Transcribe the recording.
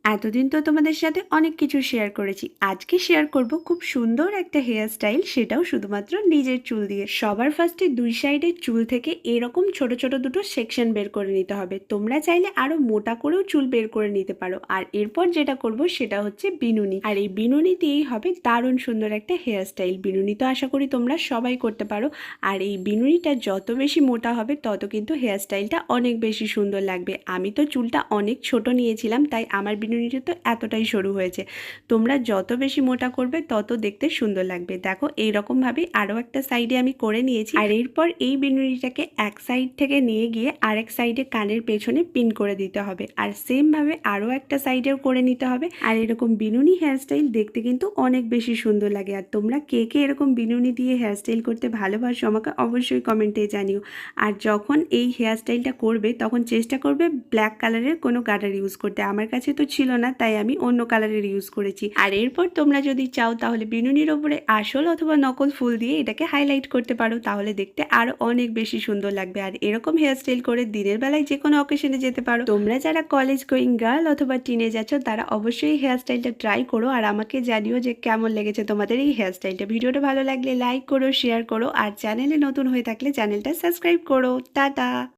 এতদিন তো তোমাদের সাথে অনেক কিছু শেয়ার করেছি। আজকে শেয়ার করব খুব সুন্দর একটা হেয়ার স্টাইল, সেটাও শুধুমাত্র নিজের চুল দিয়ে। সবার ফার্স্টে দুই সাইডের চুল থেকে এরকম ছোট ছোট দুটো সেকশন বের করে নিতে হবে। তোমরা চাইলে আরো মোটা করেও চুল বের করে নিতে পারো। আর এরপর যেটা করব সেটা হচ্ছে বিনুনি। আর এই বিনুনি দিয়েই হবে দারুণ সুন্দর একটা হেয়ার স্টাইল। বিনুনি তো আশা করি তোমরা সবাই করতে পারো। আর এই বিনুনিটা যত বেশি মোটা হবে তত কিন্তু হেয়ার স্টাইলটা অনেক বেশি সুন্দর লাগবে। আমি তো চুলটা অনেক ছোট নিয়েছিলাম, তাই আমার বিনুনিটা তো এতটাই সরু হয়েছে। তোমরা যত বেশি মোটা করবে তত দেখতে সুন্দর লাগবে। দেখো এইরকমভাবেই আরও একটা সাইডে আমি করে নিয়েছি। আর এরপর এই বিনুনিটাকে এক সাইড থেকে নিয়ে গিয়ে আরেক সাইডে কানের পেছনে পিন করে দিতে হবে। আর সেমভাবে আরও একটা সাইডেও করে নিতে হবে। আর এরকম বিনুনি হেয়ারস্টাইল দেখতে কিন্তু অনেক বেশি সুন্দর লাগে। আর তোমরা কে কে এরকম বিনুনি দিয়ে হেয়ারস্টাইল করতে ভালোবাসো আমাকে অবশ্যই কমেন্টে জানিও। আর যখন এই হেয়ারস্টাইলটা করবে তখন চেষ্টা করবে ব্ল্যাক কালারের কোনো কালার ইউজ করতে। আমার কাছে তো ছিল না, তাই আমি অন্য কালারের ইউজ করেছি। আর এরপর তোমরা যদি চাও তাহলে বিনুনির ওপরে আসল অথবা নকল ফুল দিয়ে এটাকে হাইলাইট করতে পারো, তাহলে দেখতে আরো অনেক বেশি সুন্দর লাগবে। আর এরকম হেয়ারস্টাইল করে দিনের বেলায় যে কোনো অকেশনে যেতে পারো। তোমরা যারা কলেজ গোয়িং গার্ল অথবা টিনেজ আছো তারা অবশ্যই হেয়ারস্টাইলটা ট্রাই করো আর আমাকে জানিও যে কেমন লেগেছে তোমাদের এই হেয়ারস্টাইলটা। ভিডিওটা ভালো লাগলে লাইক করো, শেয়ার করো, আর চ্যানেলে নতুন হয়ে থাকলে চ্যানেলটা সাবস্ক্রাইব করো। টাটা।